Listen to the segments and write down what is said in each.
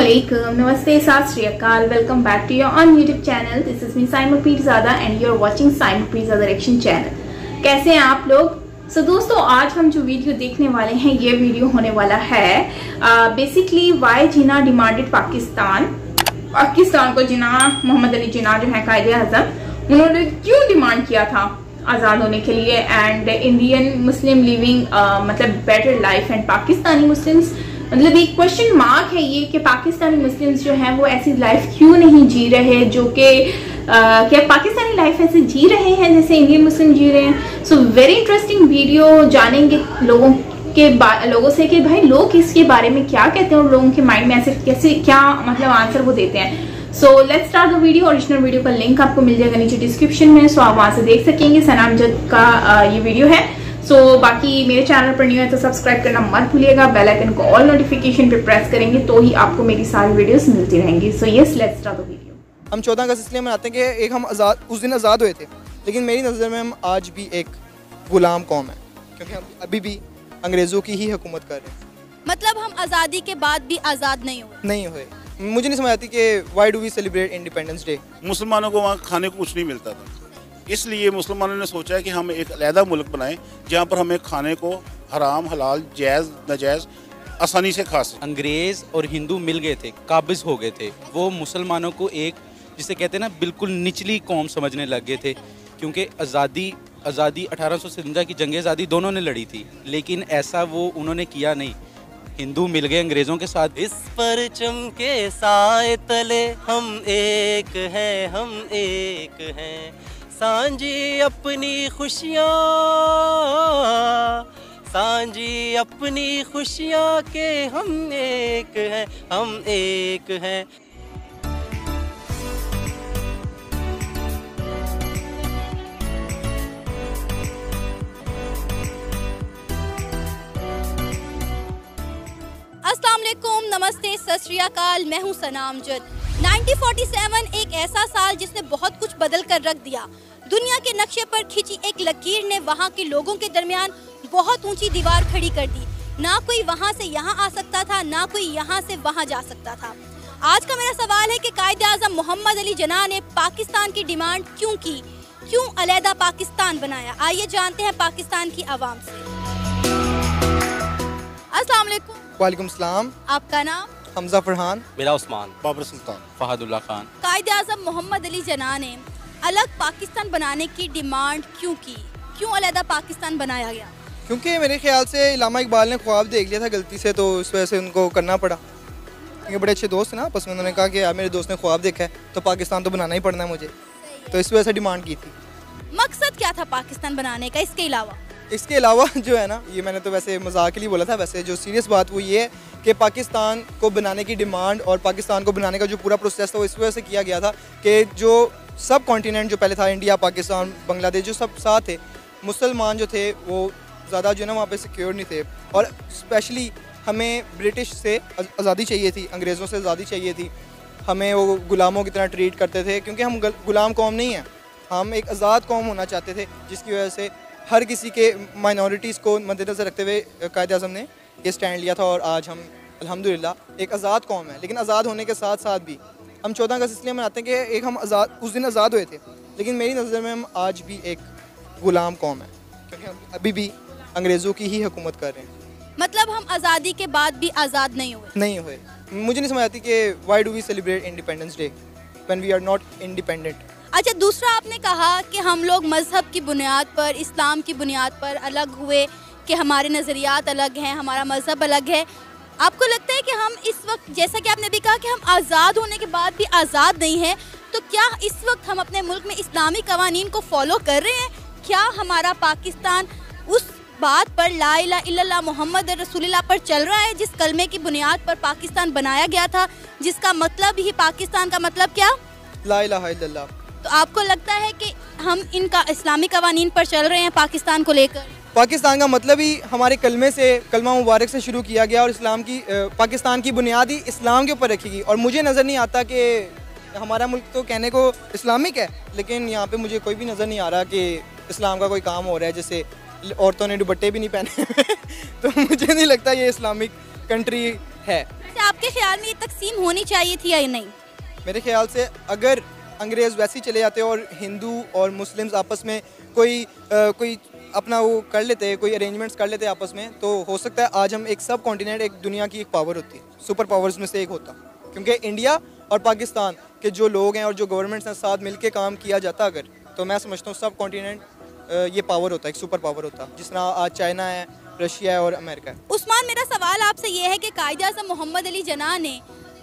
Assalamualaikum, Namaste, Sat Shri Akal. Welcome back to your on YouTube channel. This is me Saima Pirzada and you are watching Saima Pirzada Reaction Channel. कैसे हैं आप लोग? दोस्तों आज हम जो video देखने वाले हैं ये वीडियो होने वाला है बेसिकली वाई जिना डिमांडेड पाकिस्तान को जिना मोहम्मद अली जिना जो है कायदे आज़म उन्होंने क्यों डिमांड किया था आज़ाद होने के लिए एंड इंडियन मुस्लिम लिविंग मतलब better life and Pakistani Muslims मतलब एक क्वेश्चन मार्क है ये कि पाकिस्तानी मुस्लिम्स जो हैं वो ऐसी लाइफ क्यों नहीं जी रहे जो कि क्या पाकिस्तानी लाइफ ऐसे जी रहे हैं जैसे इंडियन मुस्लिम जी रहे हैं। सो वेरी इंटरेस्टिंग वीडियो, जानेंगे लोगों से कि भाई लोग इसके बारे में क्या कहते हैं और लोगों के माइंड में ऐसे कैसे क्या मतलब आंसर वो देते हैं। So let's start the video. Original video का लिंक आपको मिल जाएगा नीचे डिस्क्रिप्शन में, सो आप वहां से देख सकेंगे। सनाम जद का ये वीडियो है। बाकी मेरे चैनल पर न्यू है तो सब्सक्राइब करना मत भूलिएगा। बेल आइकन को ऑल नोटिफिकेशन पे प्रेस करेंगे तो ही आपको मेरी सारी वीडियोस मिलती रहेंगी। So yes let's start the video. हम 14 अगस्त इसलिए मनाते हैं कि एक हम उस दिन आज़ाद हुए थे, लेकिन मेरी नज़र में हम आज भी एक गुलाम कौम है क्योंकि हम अभी भी अंग्रेज़ों की ही हुकूमत कर रहे हैं। मतलब हम आज़ादी के बाद भी आज़ाद नहीं हुए। मुझे नहीं समझ आती कि why do we celebrate independence day. मुसलमानों को वहाँ खाने को कुछ नहीं मिलता था, इसलिए मुसलमानों ने सोचा है कि हम एक अलहदा मुल्क बनाएं जहाँ पर हमें खाने को हराम हलाल जायज़ नाजायज़ आसानी से खा सकें। अंग्रेज़ और हिंदू मिल गए थे, काबिज हो गए थे। वो मुसलमानों को एक जिसे कहते हैं ना बिल्कुल निचली कौम समझने लग गए थे क्योंकि आज़ादी 1857 की जंग आज़ादी दोनों ने लड़ी थी, लेकिन ऐसा वो उन्होंने किया नहीं। हिंदू मिल गए अंग्रेज़ों के साथ। इस परचम के साए तले हम एक हैं, हम एक हैं, सांझी अपनी खुशियाँ, सांझी अपनी खुशियाँ के हम एक हैं, हम एक हैं। अस्सलाम वालेकुम, नमस्ते, सत श्री अकाल। मैं हूँ सनाम जद। 1947 एक ऐसा साल जिसने बहुत कुछ बदल कर रख दिया। दुनिया के नक्शे पर खिंची एक लकीर ने वहाँ के लोगों के दरमियान बहुत ऊंची दीवार खड़ी कर दी। ना कोई वहाँ से यहाँ आ सकता था, ना कोई यहाँ से वहाँ जा सकता था। आज का मेरा सवाल है कि कायदे आज़म मोहम्मद अली जिन्ना ने पाकिस्तान की डिमांड क्यों की, क्यों अलहदा पाकिस्तान बनाया। आइए जानते हैं पाकिस्तान की आवाम से। अस्सलाम वालेकुम। वालेकुम सलाम। आपका नाम? हमजा फरहान। मेरा उस्मान। बाबर सुल्तान। फहदुल्ला खान। कायदे आज़म मोहम्मद अली जिन्ना ने अलग पाकिस्तान बनाने की डिमांड क्यों की, क्यों अलहदा पाकिस्तान बनाया गया? क्योंकि मेरे ख्याल से इलामा इकबाल ने ख्वाब देख लिया था गलती से, तो इस वजह से उनको करना पड़ा। क्योंकि बड़े अच्छे दोस्त हैं ना आपस में, उन्होंने कहा कि यार मेरे दोस्त ने ख्वाब देखा है तो पाकिस्तान तो बनाना ही पड़ना है मुझे, तो इस वजह से डिमांड की थी। मकसद क्या था पाकिस्तान बनाने का इसके अलावा जो है ना, ये मैंने तो वैसे मजाक के लिए बोला था, वैसे जो सीरियस बात वो ये है कि पाकिस्तान को बनाने की डिमांड और पाकिस्तान को बनाने का जो पूरा प्रोसेस था वो इस वजह से किया गया था कि जो सब कॉन्टिनेंट जो पहले था, इंडिया, पाकिस्तान, बांग्लादेश, जो सब साथ थे, मुसलमान जो थे वो ज़्यादा जो है ना वहाँ पे सिक्योर नहीं थे। और स्पेशली हमें ब्रिटिश से आज़ादी चाहिए थी, अंग्रेज़ों से आज़ादी चाहिए थी। हमें वो गुलामों की तरह ट्रीट करते थे क्योंकि हम गुलाम कौम नहीं हैं, हम एक आज़ाद कौम होना चाहते थे, जिसकी वजह से हर किसी के माइनॉरिटीज़ को मद्देनज़र रखते हुए कायदे आज़म ने ये स्टैंड लिया था। और आज हम अल्हम्दुलिल्लाह एक आज़ाद कौम है। लेकिन आज़ाद होने के साथ साथ भी हम 14 अगस्त इसलिए मनाते हैं कि एक हम उस दिन आज़ाद हुए थे, लेकिन मेरी नज़र में हम आज भी एक गुलाम कौम है क्योंकि हम अभी भी अंग्रेज़ों की ही हुकूमत कर रहे हैं। मतलब हम आज़ादी के बाद भी आज़ाद नहीं हुए। मुझे नहीं समझ आती कि why do we celebrate independence day when we are not independent. अच्छा, दूसरा आपने कहा कि हम लोग मज़हब की बुनियाद पर, इस्लाम की बुनियाद पर अलग हुए, कि हमारे नज़रियात अलग हैं, हमारा मज़हब अलग है। आपको लगता है कि हम इस वक्त, जैसा कि आपने भी कहा कि हम आज़ाद होने के बाद भी आज़ाद नहीं हैं, तो क्या इस वक्त हम अपने मुल्क में इस्लामी कवानीन को फॉलो कर रहे हैं? क्या हमारा पाकिस्तान उस बात पर ला इलाहा इल्लल्लाह मोहम्मद रसूलुल्लाह पर चल रहा है जिस कलमे की बुनियाद पर पाकिस्तान बनाया गया था, जिसका मतलब ही पाकिस्तान का मतलब क्या? ला इलाहा इल्लल्लाह। तो आपको लगता है कि हम इनका इस्लामी कवानीन पर चल रहे हैं पाकिस्तान को लेकर? पाकिस्तान का मतलब ही हमारे कलमे से, कलमा मुबारक से शुरू किया गया और इस्लाम की पाकिस्तान की बुनियाद ही इस्लाम के ऊपर रखी गई। और मुझे नज़र नहीं आता कि हमारा मुल्क तो कहने को इस्लामिक है, लेकिन यहाँ पे मुझे कोई भी नज़र नहीं आ रहा कि इस्लाम का कोई काम हो रहा है। जैसे औरतों ने दुपट्टे भी नहीं पहने तो मुझे नहीं लगता ये इस्लामिक कंट्री है। वैसे आपके ख्याल में ये तकसीम होनी चाहिए थी या नहीं? मेरे ख्याल से अगर अंग्रेज़ वैसे ही चले जाते और हिंदू और मुस्लिम्स आपस में कोई अपना वो कर लेते, कोई अरेंजमेंट्स कर लेते आपस में, तो हो सकता है आज हम एक सब कॉन्टिनेंट, एक दुनिया की एक पावर होती, सुपर पावर्स में से एक होता। क्योंकि इंडिया और पाकिस्तान के जो लोग हैं और जो गवर्नमेंट्स हैं साथ मिलके काम किया जाता अगर, तो मैं समझता हूँ सब कॉन्टिनेंट ये पावर होता, एक सुपर पावर होता, जिस तरह आज चाइना है, रशिया है और अमेरिका है। उस्मान, मेरा सवाल आपसे ये है कि कायद-ए-आज़म मोहम्मद अली जिन्ना ने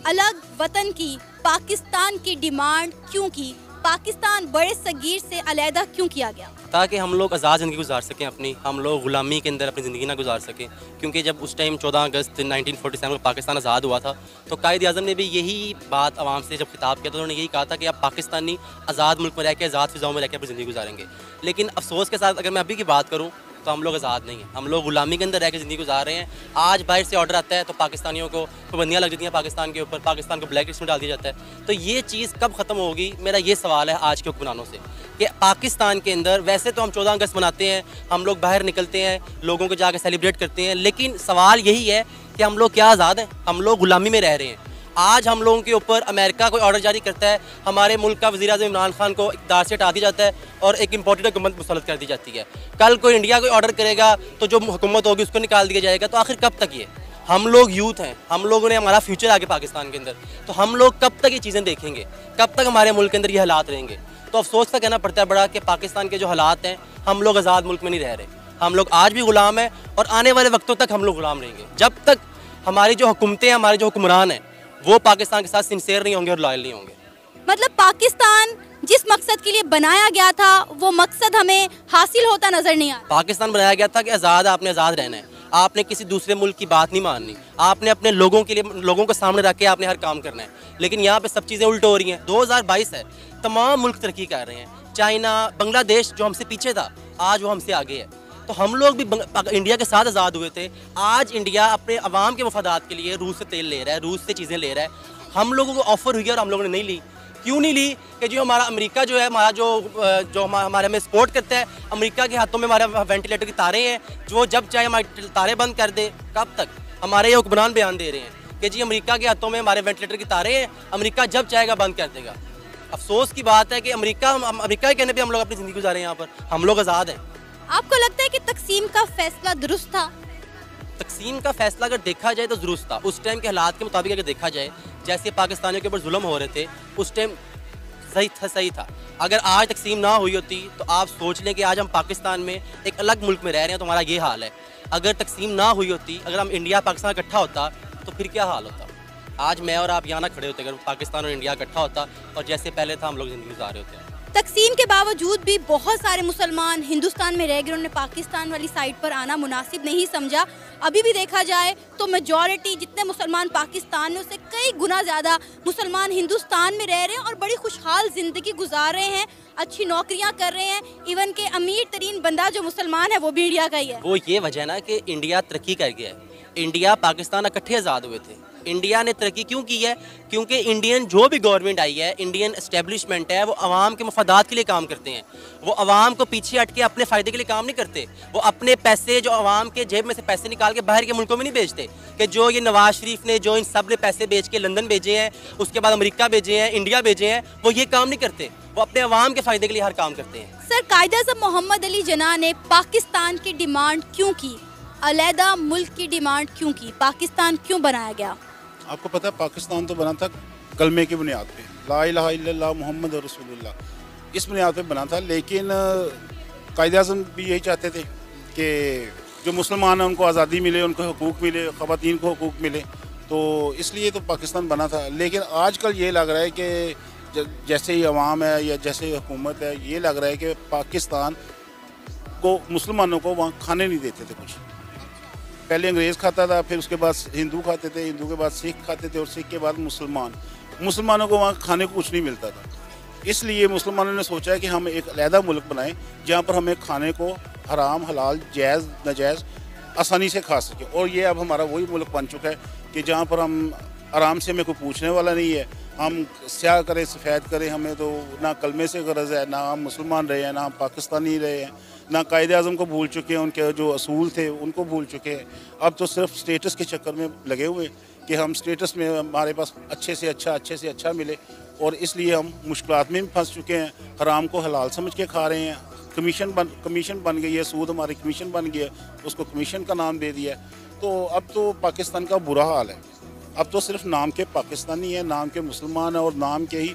अलग वतन की, पाकिस्तान की डिमांड क्यों की? पाकिस्तान बड़े सगीर से अलहदा क्यों किया गया? ताकि हम लोग आज़ाद ज़िंदगी गुजार सकें अपनी, हम लोग ग़ुलामी के अंदर अपनी ज़िंदगी ना गुजार सकें। क्योंकि जब उस टाइम 14 अगस्त 1947 में पाकिस्तान आज़ाद हुआ था, तो कायद-ए-आज़म ने भी यही बात आवाम से जब खिताब किया तो उन्होंने यही कहा था कि आप पाकिस्तानी आज़ाद मुल्क में रह के, आज़ाद फ़िज़ाओं में रह के अपनी ज़िंदगी गुजारेंगे। लेकिन अफसोस के साथ अगर मैं अभी की बात करूँ तो हम लोग आज़ाद नहीं हैं, हम लोग ग़ुलामी के अंदर रह के ज़िंदगी गुजार रहे हैं। आज बाहर से ऑर्डर आता है तो पाकिस्तानियों को पाबंदियाँ लग जाती हैं पाकिस्तान के ऊपर, पाकिस्तान को ब्लैक लिस्ट में डाल दिया जाता है। तो ये चीज़ कब ख़त्म होगी, मेरा ये सवाल है आज के हुक्मरानों से कि पाकिस्तान के अंदर वैसे तो हम 14 अगस्त मनाते हैं, हम लोग बाहर निकलते हैं, लोगों को जाकर सेलिब्रेट करते हैं, लेकिन सवाल यही है कि हम लोग क्या आज़ाद हैं? हम लोग ग़ुलामी में रह रहे हैं। आज हम लोगों के ऊपर अमेरिका कोई ऑर्डर जारी करता है, हमारे मुल्क का वज़ीर-ए-आज़म इमरान खान को इक़्तिदार से हटा दिया जाता है और एक इम्पोर्टेड हुकूमत मुसल्लत कर दी जाती है। कल कोई इंडिया कोई ऑर्डर करेगा तो जो हुकूमत होगी उसको निकाल दिया जाएगा। तो आखिर कब तक ये? हम लोग यूथ हैं, हम लोगों ने हमारा फ्यूचर आगे पाकिस्तान के अंदर, तो हम लोग कब तक ये चीज़ें देखेंगे? कब तक हमारे मुल्क के अंदर ये हालात रहेंगे? तो अफसोस का कहना पड़ता है बड़ा कि पाकिस्तान के जो हालात हैं, हम लोग आज़ाद मुल्क में नहीं रह रहे, हम लोग आज भी ग़ुलाम हैं और आने वाले वक्तों तक हम लोग ग़ुलाम रहेंगे जब तक हमारी जो हुकूमतें हैं, हमारे जो हुक्मरान हैं, वो पाकिस्तान के साथ सिंसियर नहीं होंगे और लॉयल नहीं होंगे। मतलब पाकिस्तान जिस मकसद के लिए बनाया गया था वो मकसद हमें हासिल होता नजर नहीं आ रहा। पाकिस्तान बनाया गया था कि आज़ाद, आपने आज़ाद रहना है, आपने किसी दूसरे मुल्क की बात नहीं माननी, आपने अपने लोगों के लिए, लोगों को सामने रख के आपने हर काम करना है। लेकिन यहाँ पे सब चीज़ें उल्ट हो रही हैं। 2022 है, तमाम मुल्क तरक्की कर रहे हैं। चाइना, बांग्लादेश जो हमसे पीछे था, आज वो हमसे आगे है। तो हम लोग भी इंडिया के साथ आज़ाद हुए थे। आज इंडिया अपने अवाम के मफादात के लिए रूस से तेल ले रहा है, रूस से चीज़ें ले रहा है। हम लोगों को ऑफ़र हुई और हम लोगों ने नहीं ली। क्यों नहीं ली? कि जो हमारा अमेरिका जो है, हमारा जो हमारे हमें सपोर्ट करता है, अमेरिका के हाथों में हमारे वेंटिलेटर की तारें हैं, जो जब चाहे हमारे तारें बंद कर दे। कब तक? हमारे ये हुक्मरान बयान दे रहे हैं कि जी अमेरिका के हाथों में हमारे वेंटिलेटर की तारें हैं, अमेरिका जब चाहेगा बंद कर देगा। अफसोस की बात है कि अमेरिका के कहने पर हम लोग अपनी ज़िंदगी गुजारे हैं, यहाँ पर हम लोग आज़ाद हैं। आपको लगता है कि तकसीम का फैसला दुरुस्त था? तकसीम का फैसला अगर देखा जाए तो दुरुस्त था। उस टाइम के हालात के मुताबिक अगर देखा जाए, जैसे पाकिस्तानियों के ऊपर जुल्म हो रहे थे, उस टाइम सही था। अगर आज तकसीम ना हुई होती तो आप सोच लें कि आज हम पाकिस्तान में एक अलग मुल्क में रह रहे हैं, तो हमारा ये हाल है। अगर तकसीम ना हुई होती, अगर हम इंडिया पाकिस्तान इकट्ठा होता तो फिर क्या हाल होता? आज मैं और आप यहाँ ना खड़े होते अगर पाकिस्तान और इंडिया इकट्ठा होता, और जैसे पहले था हम लोग ज़िंदगी गुजार रहे होते हैं। तकसीम के बावजूद भी बहुत सारे मुसलमान हिंदुस्तान में रह गए, उन्होंने पाकिस्तान वाली साइड पर आना मुनासिब नहीं समझा। अभी भी देखा जाए तो मेजॉरिटी जितने मुसलमान पाकिस्तान में, उससे कई गुना ज़्यादा मुसलमान हिंदुस्तान में रह रहे हैं और बड़ी खुशहाल ज़िंदगी गुजार रहे हैं, अच्छी नौकरियां कर रहे हैं। इवन के अमीर तरीन बंदा जो मुसलमान है वो भी इंडिया का ही है। वो ये वजह ना कि इंडिया तरक्की कर गया है। इंडिया पाकिस्तान इकट्ठे आज़ाद हुए थे। इंडिया ने तरक्की क्यों की है? क्योंकि इंडियन जो भी गवर्नमेंट आई है, इंडियन एस्टेब्लिशमेंट है, वो अवाम के मफादात के लिए काम करते हैं। वो अवाम को पीछे हट के अपने फ़ायदे के लिए काम नहीं करते। वो अपने पैसे, जो अवाम के जेब में से पैसे निकाल के बाहर के मुल्कों में नहीं भेजते। कि जो ये नवाज शरीफ ने, जो इन सब ने पैसे बेच के लंदन भेजे हैं, उसके बाद अमेरिका भेजे हैं, इंडिया भेजे हैं, वो ये काम नहीं करते। वो अपने अवाम के फ़ायदे के लिए हर काम करते हैं। सर, कायद-ए-आज़म मोहम्मद अली जिन्ना ने पाकिस्तान की डिमांड क्यों की? अलहदा मुल्क की डिमांड क्यों की? पाकिस्तान क्यों बनाया गया? आपको पता है पाकिस्तान तो बना था कलमे की बुनियाद पे, ला इलाहा इल्लल्लाह मुहम्मद रसूलुल्लाह, इस बुनियाद पे बना था। लेकिन कायद-ए-आज़म भी यही चाहते थे कि जो मुसलमान हैं उनको आज़ादी मिले, उनको हुकूक मिले, ख़वातीन को हुकूक मिले, तो इसलिए तो पाकिस्तान बना था। लेकिन आजकल ये लग रहा है कि जैसे ही अवाम है या जैसे ही हुकूमत है, ये लग रहा है कि पाकिस्तान को मुसलमानों को वहाँ खाने नहीं देते थे कुछ। पहले अंग्रेज़ खाता था, फिर उसके बाद हिंदू खाते थे, हिंदू के बाद सिख खाते थे और सिख के बाद मुसलमानों को वहाँ खाने को कुछ नहीं मिलता था। इसलिए मुसलमानों ने सोचा है कि हम एक अलहदा मुल्क बनाएं जहाँ पर हमें खाने को हराम, हलाल, जायज़, नाजायज़ आसानी से खा सकें। और ये अब हमारा वही मुल्क बन चुका है कि जहाँ पर हम आराम से, हमें कोई पूछने वाला नहीं है। हम स्याह करें, सफ़ेद करें, हमें तो ना कलमे से गरज है, ना हम मुसलमान रहे हैं, ना हम पाकिस्तानी रहे हैं, ना कायद-ए-आज़म को भूल चुके हैं, उनके जो असूल थे उनको भूल चुके हैं। अब तो सिर्फ स्टेटस के चक्कर में लगे हुए कि हम स्टेटस में हमारे पास अच्छे से अच्छा मिले, और इसलिए हम मुश्किलात में भी फंस चुके हैं। हराम को हलाल समझ के खा रहे हैं। कमीशन बन गई है, सूद हमारी कमीशन बन गया, उसको कमीशन का नाम दे दिया। तो अब तो पाकिस्तान का बुरा हाल है। अब तो सिर्फ नाम के पाकिस्तानी है, नाम के मुसलमान है और नाम के ही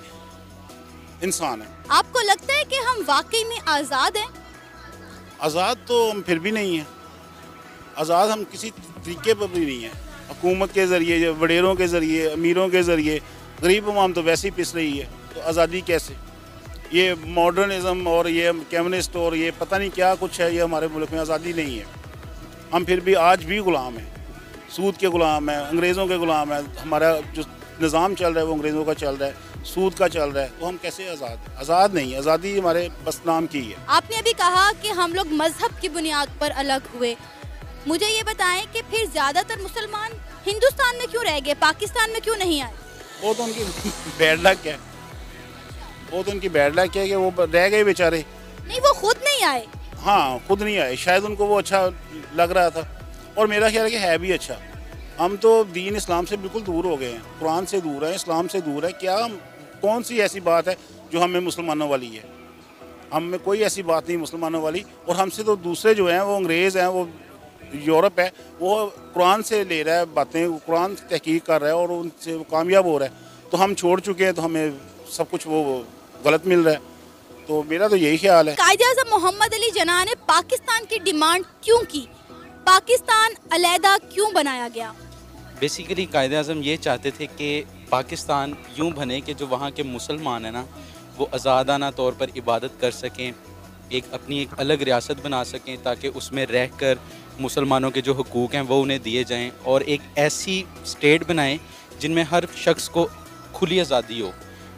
इंसान है। आपको लगता है कि हम वाकई में आज़ाद हैं? आज़ाद तो हम फिर भी नहीं हैं। आज़ाद हम किसी तरीके पर भी नहीं है। हुकूमत के ज़रिए, वडेरों के ज़रिए, अमीरों के ज़रिए, गरीब अवाम तो वैसे ही पिस रही है। तो आज़ादी कैसे? ये मॉडर्निज़म और ये कम्युनिस्ट और ये पता नहीं क्या कुछ है, ये हमारे मुल्क में आज़ादी नहीं है। हम फिर भी आज भी ग़ुलाम हैं, सूद के ग़ुलाम हैं, अंग्रेज़ों के ग़ुलाम हैं। हमारा जो निज़ाम चल रहा है वो अंग्रेज़ों का चल रहा है, सूद का चल रहा है। तो हम कैसे आज़ाद हैं? आज़ाद नहीं, आज़ादी हमारे बस नाम की है। आपने अभी कहा कि हम लोग मजहब की बुनियाद पर अलग हुए। मुझे ये बताएं कि फिर ज़्यादातर मुसलमान हिंदुस्तान में क्यों रह गए, पाकिस्तान में क्यों नहीं आए? वो तो उनकी बैड लक है। वो तो उनकी बैड लक है कि वो रह गए बेचारे। नहीं, वो खुद नहीं आए। हाँ, खुद नहीं आए। शायद उनको वो अच्छा लग रहा था, और मेरा ख्याल है कि है भी अच्छा। हम तो दीन इस्लाम से बिल्कुल दूर हो गए हैं, कुरान से दूर है, इस्लाम से दूर है। क्या कौन सी ऐसी बात है जो हमें मुसलमानों वाली है? हम में कोई ऐसी बात नहीं मुसलमानों वाली। और हमसे तो दूसरे जो हैं वो अंग्रेज़ हैं, वो यूरोप है, वो कुरान से ले रहा है बातें, कुरान से तहकीक कर रहा है और उनसे वो कामयाब हो रहा है। तो हम छोड़ चुके हैं, तो हमें सब कुछ वो गलत मिल रहा है। तो मेरा तो यही ख्याल है। कायद-ए-आज़म मोहम्मद अली जिन्ना ने पाकिस्तान की डिमांड क्यों की? पाकिस्तान अलहदा क्यों बनाया गया? बेसिकली कायद-ए-आज़म ये चाहते थे कि पाकिस्तान यूँ बने कि जो वहाँ के मुसलमान हैं ना, वो आज़ादाना तौर पर इबादत कर सकें, एक अलग रियासत बना सकें, ताकि उसमें रहकर मुसलमानों के जो हुकूक हैं वो उन्हें दिए जाएं, और एक ऐसी स्टेट बनाएं जिनमें हर शख्स को खुली आज़ादी हो।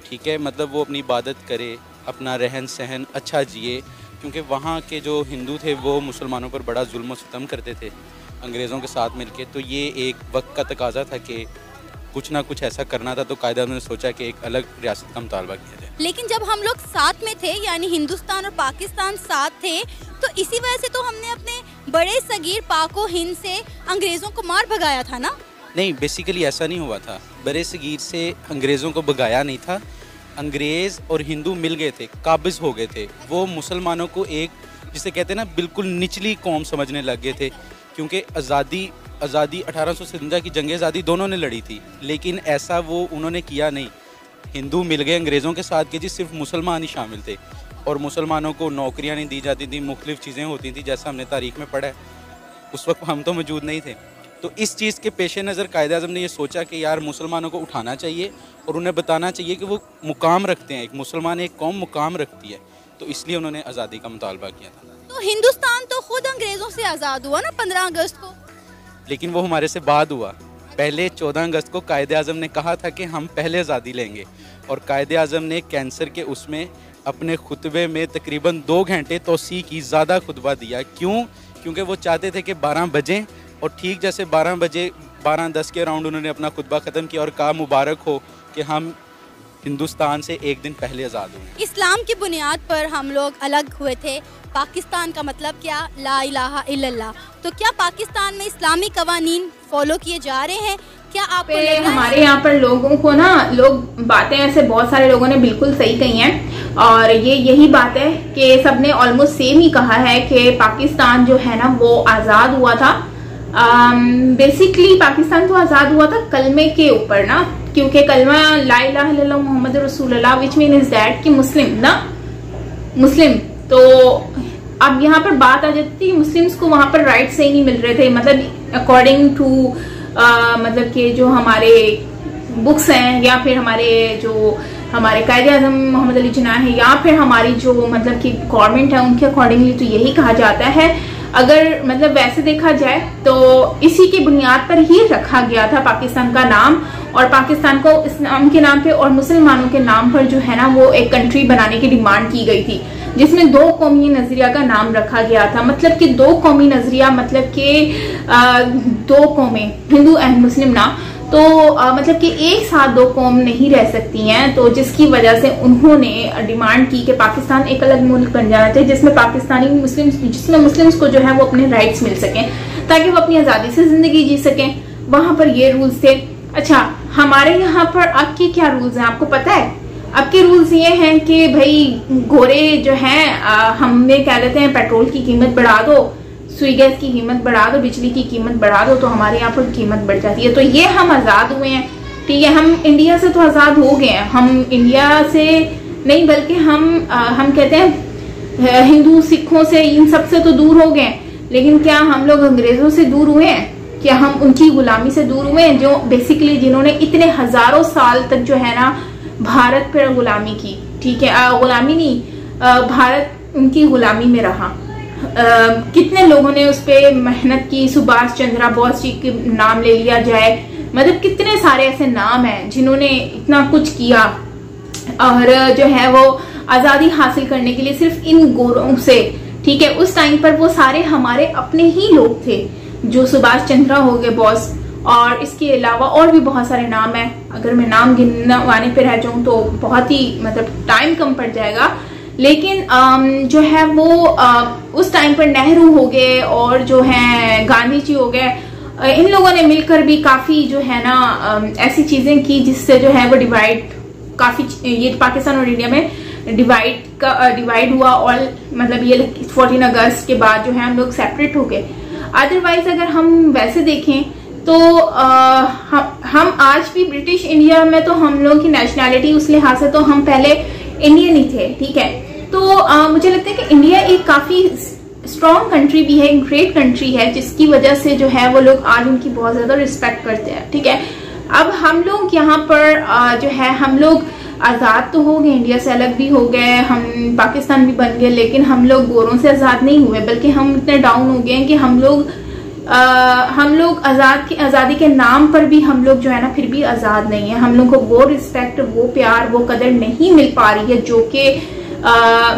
ठीक है, मतलब वो अपनी इबादत करे, अपना रहन सहन अच्छा जिए, क्योंकि वहाँ के जो हिंदू थे वो मुसलमानों पर बड़ा जुल्म और सितम करते थे अंग्रेज़ों के साथ मिलके। तो ये एक वक्त का तकाजा था कि कुछ ना कुछ ऐसा करना था। तो कायदा ने सोचा कि एक अलग रियासत का मुतालबा किया जाए। लेकिन जब हम लोग साथ में थे, यानी हिंदुस्तान और पाकिस्तान साथ थे, तो इसी वजह से तो हमने अपने बड़े सगीर पाको हिंद से अंग्रेज़ों को मार भगाया था ना? नहीं, बेसिकली ऐसा नहीं हुआ था। बड़े सगीर से अंग्रेज़ों को भगाया नहीं था। अंग्रेज़ और हिंदू मिल गए थे, काबिज़ हो गए थे। वो मुसलमानों को एक, जिसे कहते हैं ना, बिल्कुल निचली कौम समझने लग गए थे, क्योंकि आज़ादी 1857 की जंग आज़ादी दोनों ने लड़ी थी, लेकिन ऐसा वो उन्होंने किया नहीं। हिंदू मिल गए अंग्रेज़ों के साथ कि जी सिर्फ मुसलमान ही शामिल थे, और मुसलमानों को नौकरियां नहीं दी जाती थी, मुख्तलिफ़ चीज़ें होती थी, जैसा हमने तारीख़ में पढ़ा है। उस वक्त हम तो मौजूद नहीं थे। तो इस चीज़ के पेश नज़र कायद-ए-आज़म ने ये सोचा कि यार मुसलमानों को उठाना चाहिए और उन्हें बताना चाहिए कि वो मुकाम रखते हैं, एक मुसलमान एक कौम मुकाम रखती है। तो इसलिए उन्होंने आज़ादी का मुतालबा किया था। तो हिंदुस्तान तो खुद अंग्रेज़ों से आज़ाद हुआ ना 15 अगस्त को। लेकिन वो हमारे से बाद हुआ। पहले 14 अगस्त को कायद-ए-आज़म ने कहा था कि हम पहले आज़ादी लेंगे, और कायद-ए-आज़म ने कैंसर के उसमें अपने खुतबे में तकरीबन 2 घंटे तोसी की ज़्यादा खुतबा दिया। क्यों? क्योंकि वो चाहते थे कि 12 बजें, और ठीक जैसे 12 बजे 12:10 के अराउंड उन्होंने अपना खुतबा ख़त्म किया और कहा मुबारक हो कि हम हिंदुस्तान से एक दिन पहले आज़ाद हुए। इस्लाम की बुनियाद पर हम लोग अलग हुए थे। पाकिस्तान का मतलब क्या? ला इलाहा इल्लल्लाह। तो क्या पाकिस्तान में इस्लामी कवानीन फॉलो किए जा रहे हैं? क्या आपको लग रहा है? हमारे यहाँ पर लोगों को ना, लोग बातें ऐसे बहुत सारे लोगों ने बिल्कुल सही कही हैं, और ये यही बात है कि सबने ऑलमोस्ट सेम ही कहा है कि पाकिस्तान जो है ना वो आज़ाद हुआ था। बेसिकली पाकिस्तान तो आज़ाद हुआ था कलमे के ऊपर ना, क्योंकि कलमा ला इलाहा इल्लल्लाह मुहम्मद रसूलुल्लाह विच मीन इज दैट कि मुस्लिम ना, मुस्लिम। तो अब यहाँ पर बात आ जाती थी, मुस्लिम्स को वहां पर राइट सही नहीं मिल रहे थे, मतलब अकॉर्डिंग टू मतलब कि जो हमारे बुक्स हैं, या फिर हमारे कायद-ए-आज़म मोहम्मद अली जिन्ना है, या फिर हमारी जो मतलब कि गवर्नमेंट है उनके अकॉर्डिंगली तो यही कहा जाता है। अगर मतलब वैसे देखा जाए तो इसी की बुनियाद पर ही रखा गया था पाकिस्तान का नाम, और पाकिस्तान को इस्लाम के नाम पे और मुसलमानों के नाम पर जो है ना वो एक कंट्री बनाने की डिमांड की गई थी, जिसमें 2 कौमी नजरिया का नाम रखा गया था। मतलब कि 2 कौमी नजरिया, मतलब कि 2 कौमें, हिंदू एंड मुस्लिम ना, तो मतलब कि एक साथ 2 कौम नहीं रह सकती हैं। तो जिसकी वजह से उन्होंने डिमांड की कि पाकिस्तान एक अलग मुल्क बन जाना चाहिए, जिसमें पाकिस्तानी मुस्लिम्स, जिसमें मुस्लिम्स को जो है वो अपने राइट्स मिल सकें, ताकि वो अपनी आज़ादी से ज़िंदगी जी सकें। वहां पर ये रूल्स थे। अच्छा, हमारे यहाँ पर अब के क्या रूल्स हैं आपको पता है? अब के रूल्स ये हैं कि भाई गोरे जो हैं हमें कह देते हैं पेट्रोल की कीमत बढ़ा दो, सुई गैस की कीमत बढ़ा दो, बिजली की कीमत बढ़ा दो, तो हमारे यहाँ पर कीमत बढ़ जाती है। तो ये हम आज़ाद हुए हैं, ठीक है, हम इंडिया से तो आज़ाद हो गए हैं, हम इंडिया से नहीं बल्कि हम कहते हैं हिंदू सिखों से इन सब से तो दूर हो गए, लेकिन क्या हम लोग अंग्रेजों से दूर हुए हैं? क्या हम उनकी गुलामी से दूर हुए हैं, जो बेसिकली जिन्होंने इतने हजारों साल तक जो है ना भारत पर गुलामी की, ठीक है, गुलामी नहीं, भारत उनकी गुलामी में रहा। कितने लोगों ने उस पर मेहनत की, सुभाष चंद्र बोस जी के नाम ले लिया जाए, मतलब कितने सारे ऐसे नाम हैं जिन्होंने इतना कुछ किया, और जो है वो आज़ादी हासिल करने के लिए सिर्फ इन गोरों से, ठीक है, उस टाइम पर वो सारे हमारे अपने ही लोग थे, जो सुभाष चंद्र हो गए बॉस, और इसके अलावा और भी बहुत सारे नाम हैं। अगर मैं नाम गिनवाने पे रह जाऊं तो बहुत ही मतलब टाइम कम पड़ जाएगा, लेकिन जो है वो उस टाइम पर नेहरू हो गए और जो है गांधी जी हो गए, इन लोगों ने मिलकर भी काफी जो है ना ऐसी चीजें की जिससे जो है वो डिवाइड काफी, ये पाकिस्तान और इंडिया में डिवाइड हुआ, और मतलब ये 14 अगस्त के बाद जो है हम लोग सेपरेट हो गए। अदरवाइज अगर हम वैसे देखें तो हम आज भी ब्रिटिश इंडिया में तो हम लोगों की नेशनैलिटी उस लिहाज से तो हम पहले इंडियन ही थे, ठीक है। तो मुझे लगता है कि इंडिया एक काफी स्ट्रॉन्ग कंट्री भी है, ग्रेट कंट्री है, जिसकी वजह से जो है वो लोग आज उनकी बहुत ज्यादा रिस्पेक्ट करते हैं, ठीक है। अब हम लोग यहाँ पर जो है हम लोग आज़ाद तो हो गए, इंडिया से अलग भी हो गए, हम पाकिस्तान भी बन गए, लेकिन हम लोग गोरों से आज़ाद नहीं हुए, बल्कि हम इतने डाउन हो गए हैं कि हम लोग आज़ादी के नाम पर भी हम लोग जो है ना फिर भी आज़ाद नहीं है। हम लोग को वो रिस्पेक्ट, वो प्यार, वो कदर नहीं मिल पा रही है जो कि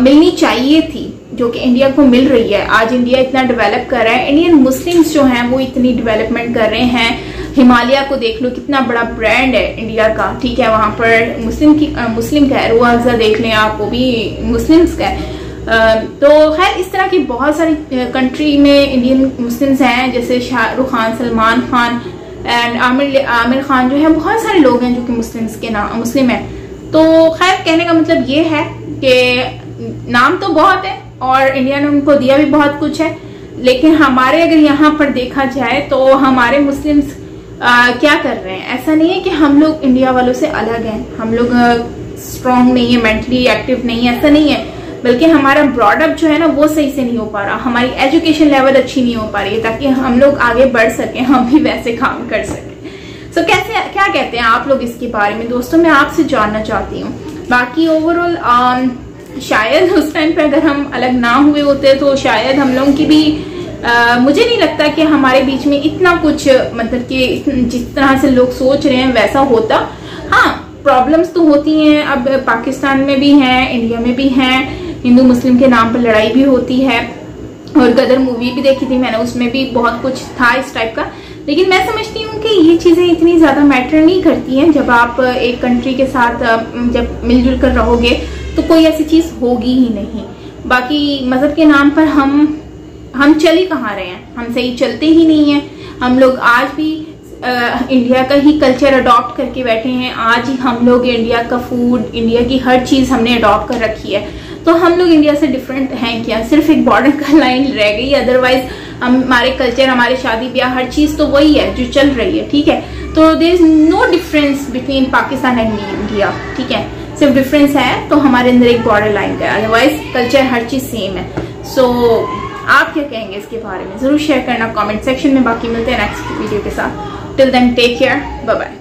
मिलनी चाहिए थी, जो कि इंडिया को मिल रही है। आज इंडिया इतना डेवलप कर रहा है, इंडियन मुस्लिम्स जो हैं वो इतनी डेवलपमेंट कर रहे हैं। हिमालय को देख लो, कितना बड़ा ब्रांड है इंडिया का, ठीक है, वहां पर मुस्लिम का है, रुआज़ा देख लें आप, वो भी मुस्लिम्स का है। तो खैर इस तरह की बहुत सारी कंट्री में इंडियन मुस्लिम्स हैं, जैसे शाहरुख खान, सलमान खान एंड आमिर खान, जो है बहुत सारे लोग हैं जो कि मुस्लिम है। तो खैर कहने का मतलब ये है कि नाम तो बहुत है और इंडिया ने उनको दिया भी बहुत कुछ है, लेकिन हमारे अगर यहाँ पर देखा जाए तो हमारे मुस्लिम्स क्या कर रहे हैं? ऐसा नहीं है कि हम लोग इंडिया वालों से अलग हैं, हम लोग स्ट्रांग नहीं है, मेंटली एक्टिव नहीं है, ऐसा नहीं है, बल्कि हमारा ब्रॉडअप जो है ना वो सही से नहीं हो पा रहा, हमारी एजुकेशन लेवल अच्छी नहीं हो पा रही है, ताकि हम लोग आगे बढ़ सकें, हम भी वैसे काम कर सकें। सो कैसे क्या कहते हैं आप लोग इसके बारे में? दोस्तों मैं आपसे जानना चाहती हूँ। बाकी ओवरऑल शायद उस टाइम पे अगर हम अलग ना हुए होते तो शायद हम लोगों की भी मुझे नहीं लगता कि हमारे बीच में इतना कुछ मतलब कि जिस तरह से लोग सोच रहे हैं वैसा होता। हाँ, प्रॉब्लम्स तो होती हैं, अब पाकिस्तान में भी हैं, इंडिया में भी हैं, हिंदू मुस्लिम के नाम पर लड़ाई भी होती है, और गदर मूवी भी देखी थी मैंने, उसमें भी बहुत कुछ था इस टाइप का। लेकिन मैं समझती हूँ कि ये चीज़ें इतनी ज़्यादा मैटर नहीं करती हैं। जब आप एक कंट्री के साथ जब मिलजुल कर रहोगे तो कोई ऐसी चीज़ होगी ही नहीं। बाकी मज़हब के नाम पर हम चल ही कहाँ रहे हैं, हम सही चलते ही नहीं हैं। हम लोग आज भी इंडिया का ही कल्चर अडॉप्ट करके बैठे हैं। आज ही हम लोग इंडिया का फूड, इंडिया की हर चीज़ हमने अडॉप्ट कर रखी है। तो हम लोग इंडिया से डिफरेंट हैं क्या? सिर्फ एक बॉर्डर का लाइन रह गई, अदरवाइज हमारे कल्चर, हमारे शादी ब्याह, हर चीज़ तो वही है जो चल रही है, ठीक है। तो there is no difference between Pakistan and India, ठीक है। सिर्फ डिफरेंस है तो हमारे अंदर एक बॉर्डर लाइन का, अदरवाइज कल्चर हर चीज़ सेम है। सो आप क्या कहेंगे इसके बारे में? ज़रूर शेयर करना कमेंट सेक्शन में। बाकी मिलते हैं नेक्स्ट वीडियो के साथ। Till then take care, bye bye.